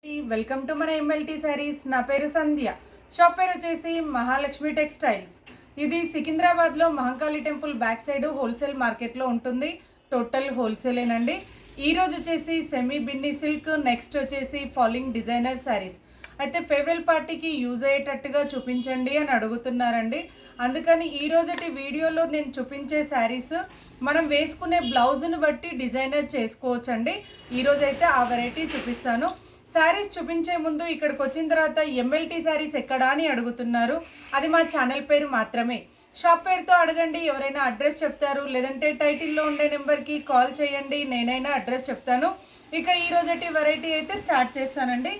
Welcome to మన MLT saris. నా పేరు సంధ్య. షాప్ పేరు వచ్చేసి మహాలక్ష్మి టెక్స్టైల్స్. ఇది సికింద్రాబాద్లో Mahankali temple back side wholesale మార్కెట్లో ఉంటుంది. టోటల్ హోల్సేలేనండి. ఈరోజు వచ్చేసి సెమీ బిన్ని సిల్క్, నెక్స్ట్ వచ్చేసి ఫాలింగ్ డిజైనర్ శారీస్ అయితే ఫేవరెల్ పార్టీకి యూజ్ అయ్యేటట్టుగా చూపించండి అని అడుగుతున్నారండి. అందుకని ఈరోజుటి వీడియోలో నేను చూపించే శారీస్ మనం వేసుకునే బ్లౌజ్ను బట్టి డిజైనర్ చేసుకోవచ్చండి. ఈరోజైతే ఆ వెరైటీ చూపిస్తాను. శారీస్ చూపించే ముందు ఇక్కడికి వచ్చిన తర్వాత ఎంఎల్టీ శారీస్ ఎక్కడా అని అడుగుతున్నారు. అది మా ఛానల్ పేరు మాత్రమే. షాప్ పేరుతో అడగండి, ఎవరైనా అడ్రస్ చెప్తారు. లేదంటే టైటిల్లో ఉండే నెంబర్కి కాల్ చేయండి, నేనైనా అడ్రస్ చెప్తాను. ఇక ఈరోజటి వెరైటీ అయితే స్టార్ట్ చేస్తానండి.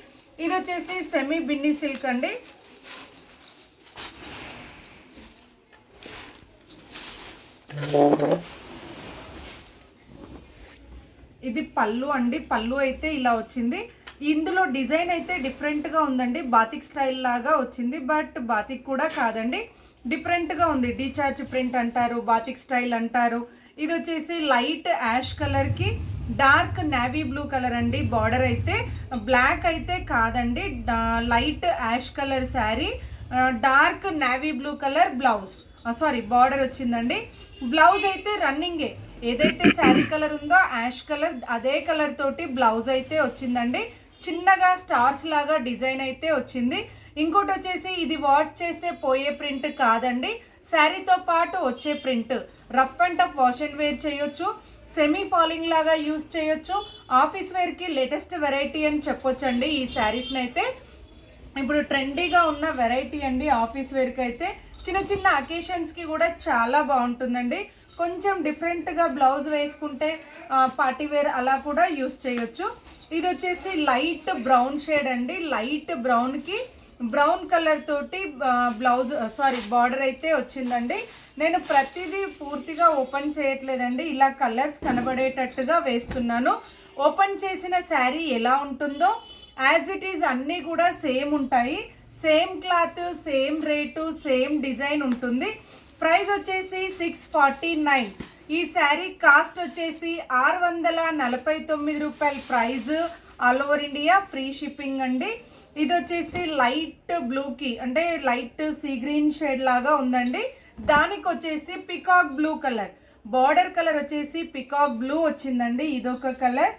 ఇది వచ్చేసి సెమీ బిన్ని సిల్క్ అండి. ఇది పళ్ళు అండి. పళ్ళు అయితే ఇలా వచ్చింది. ఇందులో డిజైన్ అయితే డిఫరెంట్గా ఉందండి. బాతిక్ స్టైల్ లాగా వచ్చింది, బట్ బాతిక్ కూడా కాదండి, డిఫరెంట్గా ఉంది. డీచార్జ్ ప్రింట్ అంటారు, బాతిక్ స్టైల్ అంటారు. ఇది వచ్చేసి లైట్ యాష్ కలర్కి డార్క్ నేవీ బ్లూ కలర్ అండి. బార్డర్ అయితే బ్లాక్ అయితే కాదండి, light ash colour sari, dark navy blue colour blouse, border వచ్చిందండి. బ్లౌజ్ అయితే రన్నింగే, ఏదైతే శారీ కలర్ ఉందో యాష్ కలర్ అదే కలర్ తోటి బ్లౌజ్ అయితే వచ్చిందండి. చిన్నగా స్టార్స్ లాగా డిజైన్ అయితే వచ్చింది. ఇంకోటి వచ్చేసి ఇది వాష్ చేసే పోయే ప్రింట్ కాదండి, శారీతో పాటు వచ్చే print. Rough and tough wash and wear చేయొచ్చు, సెమీ ఫాలింగ్ లాగా యూజ్ చేయొచ్చు, ఆఫీస్ వేర్కి లేటెస్ట్ వెరైటీ అని చెప్పొచ్చండి. ఈ శారీస్ని అయితే ఇప్పుడు ట్రెండీగా ఉన్న వెరైటీ అండి. ఆఫీస్ వేర్కి అయితే చిన్న చిన్న అకేషన్స్కి కూడా చాలా బాగుంటుందండి. కొంచెం డిఫరెంట్గా బ్లౌజ్ వేసుకుంటే పార్టీ వేర్ అలా కూడా యూస్ చేయొచ్చు. ఇది వచ్చేసి లైట్ బ్రౌన్ షేడ్ అండి. లైట్ బ్రౌన్కి బ్రౌన్ కలర్ తోటి బ్లౌజ్ బార్డర్ అయితే వచ్చిందండి. నేను ప్రతిదీ పూర్తిగా ఓపెన్ చేయట్లేదండి, ఇలా కలర్స్ కనబడేటట్టుగా వేస్తున్నాను. ఓపెన్ చేసిన శారీ ఎలా ఉంటుందో యాజ్ ఇట్ ఈజ్ అన్నీ కూడా సేమ్ ఉంటాయి. Same cloth, same rate, same design ఉంటుంది. ప్రైస్ వచ్చేసి 649. ఈ శారీ కాస్ట్ వచ్చేసి 649 రూపాయలు price. All over India free shipping అండి. ఇది వచ్చేసి లైట్ బ్లూకి అంటే లైట్ సీ గ్రీన్ షేడ్ లాగా ఉందండి. దానికి వచ్చేసి peacock blue colour, border colour వచ్చేసి పికాక్ బ్లూ వచ్చిందండి, ఇదొక కలర్.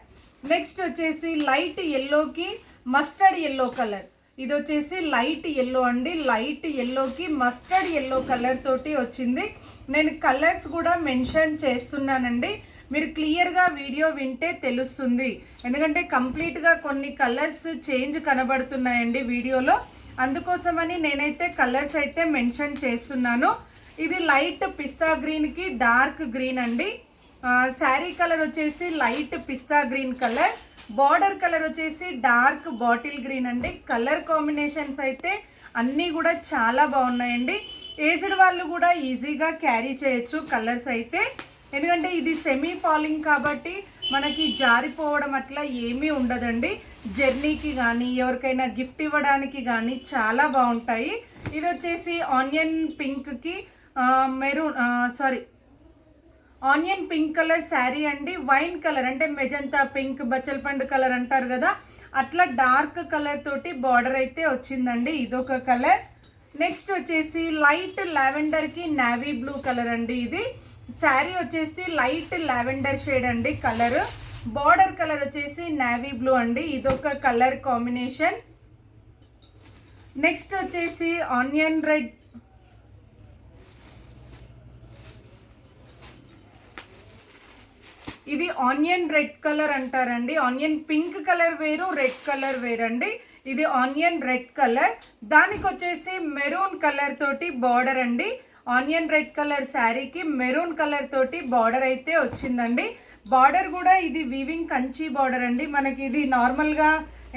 నెక్స్ట్ వచ్చేసి లైట్ ఎల్లోకి మస్టర్డ్ ఎల్లో కలర్, ఇది వచ్చేసి లైట్ ఎల్లో అండి. లైట్ ఎల్లోకి మస్టర్డ్ ఎల్లో కలర్ తోటి వచ్చింది. నేను కలర్స్ కూడా మెన్షన్ చేస్తున్నానండి, మీరు క్లియర్గా వీడియో వింటే తెలుస్తుంది. ఎందుకంటే కంప్లీట్గా కొన్ని కలర్స్ చేంజ్ కనబడుతున్నాయండి వీడియోలో, అందుకోసమని నేనైతే కలర్స్ అయితే మెన్షన్ చేస్తున్నాను. ఇది లైట్ పిస్తా గ్రీన్కి డార్క్ గ్రీన్ అండి. శారీ కలర్ వచ్చేసి లైట్ పిస్తా గ్రీన్ కలర్, బార్డర్ కలర్ వచ్చేసి డార్క్ బాటిల్ గ్రీన్ అండి. కలర్ కాంబినేషన్స్ అయితే అన్నీ కూడా చాలా బాగున్నాయండి. ఏజ్డ్ వాళ్ళు కూడా ఈజీగా క్యారీ చేయొచ్చు కలర్స్ అయితే, ఎందుకంటే ఇది సెమీ ఫాలింగ్ కాబట్టి మనకి జారిపోవడం అట్లా ఏమీ ఉండదండి. జర్నీకి కానీ ఎవరికైనా గిఫ్ట్ ఇవ్వడానికి కానీ చాలా బాగుంటాయి. ఇది వచ్చేసి ఆనియన్ పింక్కి ఆనియన్ పింక్ కలర్ శారీ అండి. వైన్ కలర్ అంటే మెజంతా పింక్, బచ్చలపండు కలర్ అంటారు కదా, అట్లా డార్క్ కలర్ తోటి బార్డర్ అయితే వచ్చిందండి, ఇదొక కలర్. నెక్స్ట్ వచ్చేసి లైట్ లావెండర్కి నేవీ బ్లూ కలర్ అండి. ఇది శారీ వచ్చేసి లైట్ లావెండర్ షేడ్ అండి కలర్, బార్డర్ కలర్ వచ్చేసి నేవీ బ్లూ అండి, ఇదొక కలర్ కాంబినేషన్. నెక్స్ట్ వచ్చేసి ఆనియన్ రెడ్, ఇది ఆనియన్ రెడ్ కలర్ అంటారండి. ఆనియన్ పింక్ కలర్ వేరు, రెడ్ కలర్ వేరండి. ఇది ఆనియన్ రెడ్ కలర్, దానికి వచ్చేసి మెరూన్ కలర్ తోటి బార్డర్ అండి. ఆనియన్ రెడ్ కలర్ శారీకి మెరూన్ కలర్ తోటి బార్డర్ అయితే వచ్చిందండి. బార్డర్ కూడా ఇది వీవింగ్ కంచి బార్డర్ అండి. మనకి ఇది నార్మల్గా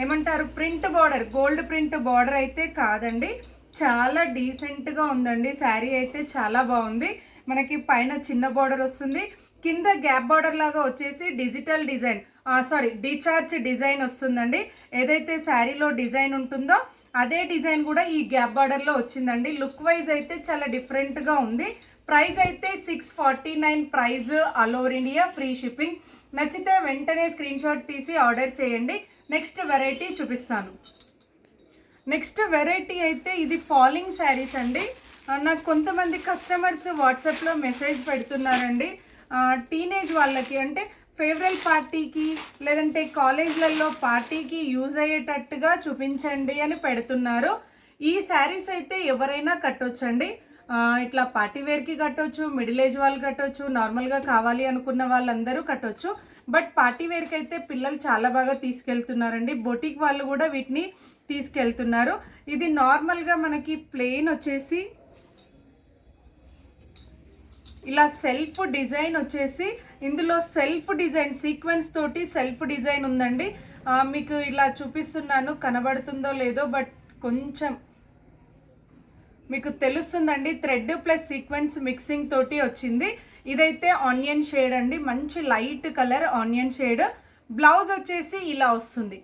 ఏమంటారు print border, gold print border అయితే కాదండి. చాలా డీసెంట్గా ఉందండి శారీ అయితే, చాలా బాగుంది. మనకి పైన చిన్న బార్డర్ వస్తుంది, కింద గ్యాప్ బార్డర్ లాగా వచ్చేసి డిజిటల్ డిజైన్ డీచార్జ్ డిజైన్ వస్తుందండి. ఏదైతే శారీలో డిజైన్ ఉంటుందో అదే డిజైన్ కూడా ఈ గ్యాప్ బార్డర్లో వచ్చిందండి. లుక్ వైజ్ అయితే చాలా డిఫరెంట్గా ఉంది. ప్రైస్ అయితే 649 price. All over India free shipping. నచ్చితే వెంటనే స్క్రీన్ షాట్ తీసి ఆర్డర్ చేయండి. నెక్స్ట్ వెరైటీ చూపిస్తాను. నెక్స్ట్ వెరైటీ అయితే ఇది ఫాలింగ్ శారీస్ అండి. నాకు కొంతమంది కస్టమర్స్ వాట్సాప్లో మెసేజ్ పెడుతున్నారండి, టీనేజ్ వాళ్ళకి అంటే ఫేవరల్ పార్టీకి లేదంటే కాలేజ్లలో పార్టీకి యూజ్ అయ్యేటట్టుగా చూపించండి అని పెడుతున్నారు. ఈ శారీస్ అయితే ఎవరైనా కట్టొచ్చండి. ఇట్లా పార్టీ వేర్కి కట్టొచ్చు, మిడిల్ ఏజ్ వాళ్ళు కట్టొచ్చు, నార్మల్గా కావాలి అనుకున్న వాళ్ళందరూ కట్టొచ్చు. బట్ పార్టీ వేర్కి అయితే పిల్లలు చాలా బాగా తీసుకెళ్తున్నారండి. బొటిక్ వాళ్ళు కూడా వీటిని తీసుకెళ్తున్నారు. ఇది నార్మల్గా మనకి ప్లెయిన్ వచ్చేసి ఇలా సెల్ఫ్ డిజైన్ వచ్చేసి ఇందులో సెల్ఫ్ డిజైన్ సీక్వెన్స్ తోటి సెల్ఫ్ డిజైన్ ఉందండి. మీకు ఇలా చూపిస్తున్నాను, కనబడుతుందో లేదో బట్ కొంచెం మీకు తెలుస్తుందండి. థ్రెడ్ ప్లస్ సీక్వెన్స్ మిక్సింగ్ తోటి వచ్చింది. ఇదైతే ఆనియన్ షేడ్ అండి, మంచి light colour onion shade. Blouse వచ్చేసి ఇలా వస్తుంది.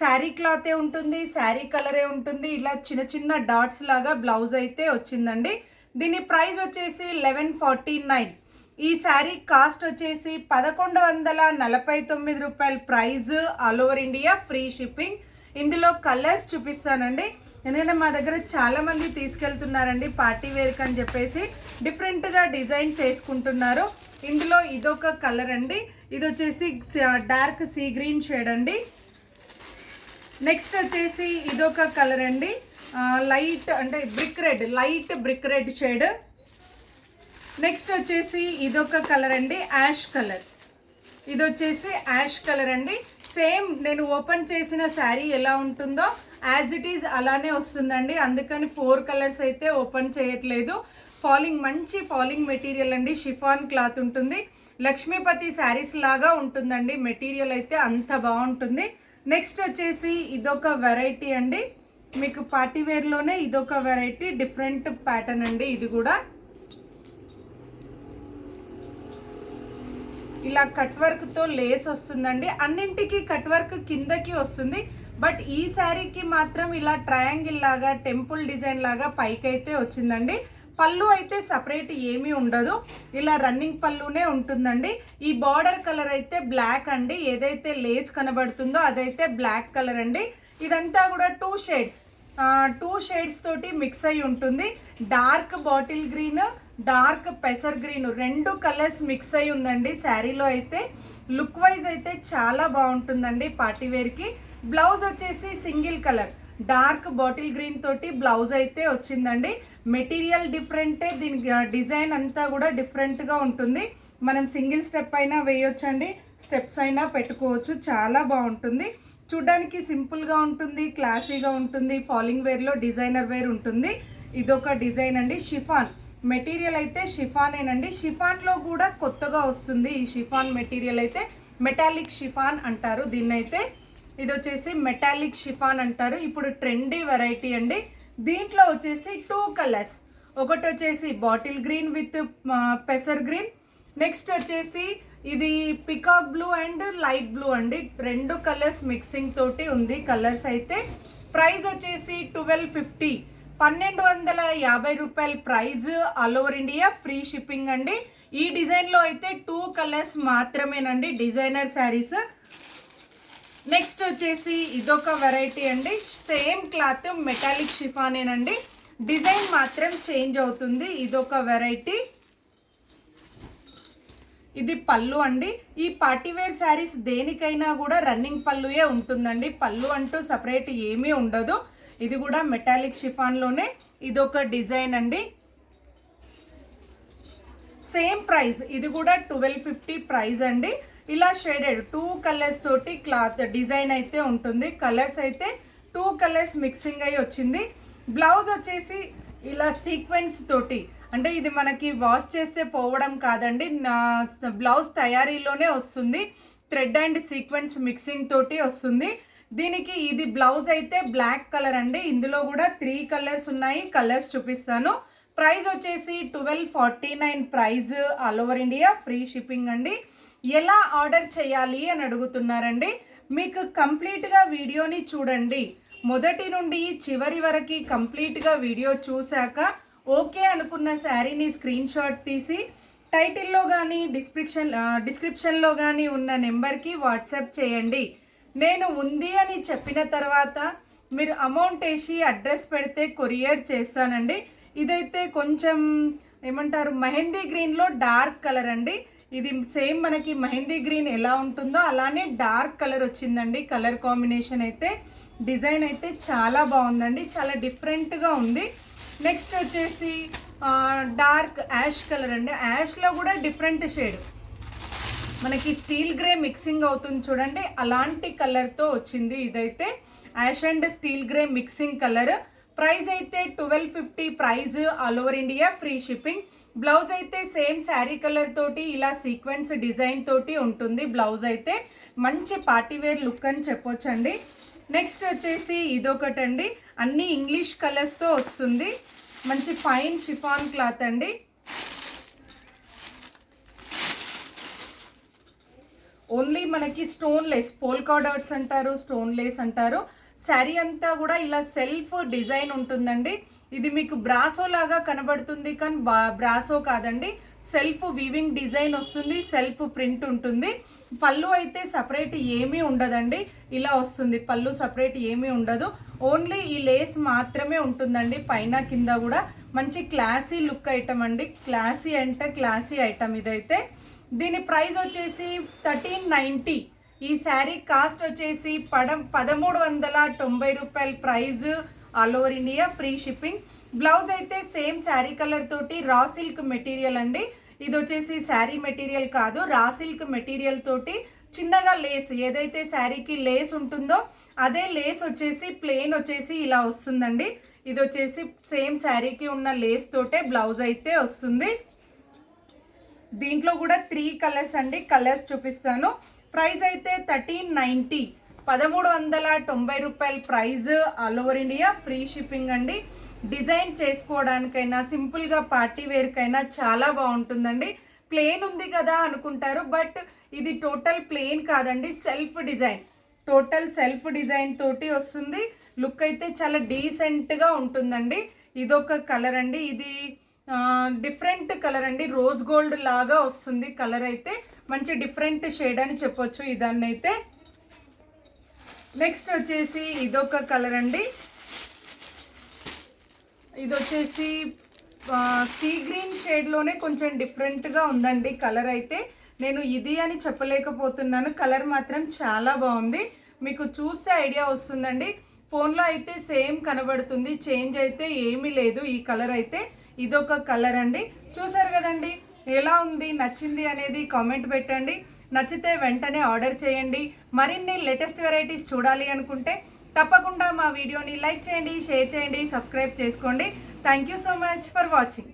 శారీ క్లాతే ఉంటుంది, శారీ కలరే ఉంటుంది. ఇలా చిన్న చిన్న డాట్స్ లాగా బ్లౌజ్ అయితే వచ్చిందండి. దీని ప్రైస్ వచ్చేసి 1149. ఈ శారీ కాస్ట్ వచ్చేసి 1149 రూపాయలు price. All over India free shipping. ఇందులో కలర్స్ చూపిస్తానండి, ఎందుకంటే మా దగ్గర చాలామంది తీసుకెళ్తున్నారండి పార్టీ వేర్కి అని చెప్పేసి డిఫరెంట్గా డిజైన్ చేసుకుంటున్నారు. ఇందులో ఇదొక కలర్ అండి, ఇది వచ్చేసి డార్క్ సీ గ్రీన్ షేడ్ అండి. నెక్స్ట్ వచ్చేసి ఇదొక కలర్ అండి, లైట్ అంటే brick red, light brick red shade. Next వచ్చేసి ఇదొక కలర్ అండి, యాష్ కలర్. ఇది వచ్చేసి యాష్ కలర్ అండి. సేమ్ నేను ఓపెన్ చేసిన శారీ ఎలా ఉంటుందో యాజ్ ఇట్ ఈజ్ అలానే వస్తుందండి. అందుకని 4 కలర్స్ అయితే ఓపెన్ చేయట్లేదు. ఫాలింగ్, మంచి ఫాలింగ్ మెటీరియల్ అండి, షిఫాన్ క్లాత్ ఉంటుంది. లక్ష్మీపతి శారీస్ లాగా ఉంటుందండి మెటీరియల్ అయితే, అంత బాగుంటుంది. నెక్స్ట్ వచ్చేసి ఇదొక వెరైటీ అండి, మీకు పార్టీ వేర్లోనే ఇదొక వెరైటీ, డిఫరెంట్ ప్యాటర్న్ అండి. ఇది కూడా ఇలా కట్ వర్క్తో లేస్ వస్తుందండి. అన్నింటికి కట్ వర్క్ కిందకి వస్తుంది, బట్ ఈ శారీకి మాత్రం ఇలా ట్రయాంగిల్ లాగా టెంపుల్ డిజైన్ లాగా పైకి అయితే వచ్చిందండి. పళ్ళు అయితే సపరేట్ ఏమీ ఉండదు, ఇలా రన్నింగ్ పళ్ళునే ఉంటుందండి. ఈ బార్డర్ కలర్ అయితే బ్లాక్ అండి, ఏదైతే లేస్ కనబడుతుందో అదైతే బ్లాక్ కలర్ అండి. ఇదంతా కూడా 2 షేడ్స్ తోటి మిక్స్ అయి ఉంటుంది. డార్క్ బాటిల్ గ్రీన్, డార్క్ పెసర్ గ్రీన్, 2 కలర్స్ మిక్స్ అయి ఉందండి శారీలో అయితే. లుక్ వైజ్ అయితే చాలా బాగుంటుందండి పార్టీ వేర్కి. బ్లౌజ్ వచ్చేసి single colour dark bottle green తోటి బ్లౌజ్ అయితే వచ్చిందండి. మెటీరియల్ డిఫరెంటే, దీని డిజైన్ అంతా కూడా డిఫరెంట్గా ఉంటుంది. మనం సింగిల్ స్టెప్ అయినా వేయొచ్చండి, స్టెప్స్ అయినా పెట్టుకోవచ్చు, చాలా బాగుంటుంది. చూడ్డానికి సింపుల్గా ఉంటుంది, క్లాసీగా ఉంటుంది. ఫాలింగ్ వేర్లో డిజైనర్ వేర్ ఉంటుంది. ఇదొక డిజైన్ అండి. షిఫాన్ మెటీరియల్ అయితే షిఫానేనండి. షిఫాన్లో కూడా కొత్తగా వస్తుంది ఈ షిఫాన్ మెటీరియల్ అయితే. మెటాలిక్ షిఫాన్ అంటారు దీన్నైతే. ఇది వచ్చేసి మెటాలిక్ షిఫాన్ అంటారు. ఇప్పుడు ట్రెండీ వెరైటీ అండి. దీంట్లో వచ్చేసి 2 కలర్స్, ఒకటి వచ్చేసి బాటిల్ గ్రీన్ విత్ పెసర్ గ్రీన్. నెక్స్ట్ వచ్చేసి ఇది peacock blue and light blue అండి. 2 కలర్స్ మిక్సింగ్ తోటి ఉంది కలర్స్ అయితే. ప్రైస్ వచ్చేసి 1250, 1250 రూపాయలు price. All over India free shipping అండి. ఈ డిజైన్లో అయితే 2 కలర్స్ మాత్రమేనండి, డిజైనర్ శారీస్. నెక్స్ట్ వచ్చేసి ఇదొక వెరైటీ అండి, సేమ్ క్లాత్ మెటాలిక్ షిఫానేనండి, డిజైన్ మాత్రం చేంజ్ అవుతుంది. ఇదొక వెరైటీ. ఇది పళ్ళు అండి. ఈ పార్టీవేర్ శారీస్ దేనికైనా కూడా రన్నింగ్ పళ్ళుయే ఉంటుందండి, పళ్ళు అంటూ సపరేట్ ఏమీ ఉండదు. ఇది కూడా మెటాలిక్ షిఫాన్లోనే ఇదొక డిజైన్ అండి. సేమ్ ప్రైస్, ఇది కూడా 1250 ప్రైస్ అండి. ఇలా షేడెడ్ 2 కలర్స్ తోటి క్లాత్ డిజైన్ అయితే ఉంటుంది. కలర్స్ అయితే 2 కలర్స్ మిక్సింగ్ అయ్యి వచ్చింది. బ్లౌజ్ వచ్చేసి ఇలా సీక్వెన్స్ తోటి, అంటే ఇది మనకి వాష్ చేస్తే పోవడం కాదండి, బ్లౌజ్ తయారీలోనే వస్తుంది. థ్రెడ్ అండ్ సీక్వెన్స్ మిక్సింగ్ తోటి వస్తుంది. దీనికి ఇది బ్లౌజ్ అయితే బ్లాక్ కలర్ అండి. ఇందులో కూడా 3 కలర్స్ ఉన్నాయి, కలర్స్ చూపిస్తాను. ప్రైస్ వచ్చేసి 1249 price. All over India free shipping అండి. ఎలా ఆర్డర్ చేయాలి అని అడుగుతున్నారండి. మీకు కంప్లీట్గా వీడియోని చూడండి, మొదటి నుండి చివరి వరకు కంప్లీట్గా వీడియో చూశాక ఓకే అనుకున్న శారీని స్క్రీన్ షాట్ తీసి టైటిల్లో కానీ డిస్క్రిప్షన్లో కానీ ఉన్న నెంబర్కి వాట్సాప్ చేయండి. నేను ఉంది అని చెప్పిన తర్వాత మీరు అమౌంట్ వేసి అడ్రస్ పెడితే కొరియర్ చేస్తానండి. ఇదైతే కొంచెం ఏమంటారు మెహందీ గ్రీన్లో డార్క్ కలర్ అండి. ఇది సేమ్ మనకి మెహందీ గ్రీన్ ఎలా ఉంటుందో అలానే డార్క్ కలర్ వచ్చిందండి. కలర్ కాంబినేషన్ అయితే డిజైన్ అయితే చాలా బాగుందండి, చాలా డిఫరెంట్గా ఉంది. నెక్స్ట్ వచ్చేసి డార్క్ యాష్ కలర్ అండి. యాష్లో కూడా డిఫరెంట్ షేడ్ మనకి స్టీల్ గ్రే మిక్సింగ్ అవుతుంది చూడండి, అలాంటి కలర్తో వచ్చింది. ఇదైతే ash and steel grey mixing colour. Price అయితే 1250 price, all over India free shipping. Blouse అయితే సేమ్ శారీ కలర్ తోటి ఇలా సీక్వెన్స్ డిజైన్ తోటి ఉంటుంది. బ్లౌజ్ అయితే మంచి పార్టీవేర్ లుక్ అని చెప్పొచ్చండి. నెక్స్ట్ వచ్చేసి ఇదొకటండి, అన్ని ఇంగ్లీష్ కలర్స్తో వస్తుంది. మంచి ఫైన్ షిఫాన్ క్లాత్ అండి. ఓన్లీ మనకి స్టోన్ లేస్, పోల్కా డాట్స్ అంటారు, స్టోన్ లేస్ అంటారు. శారీ అంతా కూడా ఇలా సెల్ఫ్ డిజైన్ ఉంటుందండి. ఇది మీకు బ్రాసో లాగా కనబడుతుంది కానీ బ్రాసో కాదండి, సెల్ఫ్ వీవింగ్ డిజైన్ వస్తుంది, సెల్ఫ్ ప్రింట్ ఉంటుంది. పళ్ళు అయితే సపరేట్ ఏమీ ఉండదండి, ఇలా వస్తుంది. పళ్ళు సపరేట్ ఏమీ ఉండదు, ఓన్లీ ఈ లేస్ మాత్రమే ఉంటుందండి. పైన కింద కూడా మంచి క్లాసీ లుక్ ఐటమ్ అండి. క్లాసీ అంటే క్లాసీ ఐటమ్ ఇదైతే. దీని ప్రైస్ వచ్చేసి 1390. ఈ శారీ కాస్ట్ వచ్చేసి 1390 రూపాయల price, all over India free shipping. Blouse అయితే సేమ్ శారీ కలర్ తోటి రా సిల్క్ మెటీరియల్ అండి. ఇది వచ్చేసి శారీ మెటీరియల్ కాదు, రా సిల్క్ మెటీరియల్ తోటి చిన్నగా లేస్, ఏదైతే శారీకి లేస్ ఉంటుందో అదే లేస్ వచ్చేసి ప్లెయిన్ వచ్చేసి ఇలా వస్తుందండి. ఇది వచ్చేసి సేమ్ శారీకి ఉన్న లేస్ తోటే బ్లౌజ్ అయితే వస్తుంది. దీంట్లో కూడా 3 కలర్స్ అండి, కలర్స్ చూపిస్తాను. ప్రైస్ అయితే 1390, 1390 రూపాయల price, all over India free shipping అండి. డిజైన్ చేసుకోవడానికైనా సింపుల్గా పార్టీ వేర్కైనా చాలా బాగుంటుందండి. ప్లెయిన్ ఉంది కదా అనుకుంటారు, బట్ ఇది టోటల్ ప్లెయిన్ కాదండి, self design, total self design తోటి వస్తుంది. లుక్ అయితే చాలా డీసెంట్గా ఉంటుందండి. ఇదొక కలర్ అండి, ఇది డిఫరెంట్ కలర్ అండి, రోజ్ గోల్డ్ లాగా వస్తుంది కలర్ అయితే. మంచి డిఫరెంట్ షేడ్ అని చెప్పొచ్చు ఇదాన్ని అయితే. నెక్స్ట్ వచ్చేసి ఇదొక కలర్ అండి, ఇది వచ్చేసి సీ గ్రీన్ షేడ్లోనే కొంచెం డిఫరెంట్గా ఉందండి కలర్ అయితే. నేను ఇది అని చెప్పలేకపోతున్నాను, కలర్ మాత్రం చాలా బాగుంది. మీకు చూస్తే ఐడియా వస్తుందండి. ఫోన్లో అయితే సేమ్ కనబడుతుంది, చేంజ్ అయితే ఏమీ లేదు ఈ కలర్ అయితే. ఇదొక కలర్ అండి. చూసారు కదండి ఎలా ఉంది, నచ్చింది అనేది కామెంట్ పెట్టండి. నచ్చితే వెంటనే ఆర్డర్ చేయండి. మరిన్ని లేటెస్ట్ వెరైటీస్ చూడాలి అనుకుంటే తప్పకుండా మా వీడియోని లైక్ చేయండి, షేర్ చేయండి, సబ్స్క్రైబ్ చేసుకోండి. Thank you so much for watching.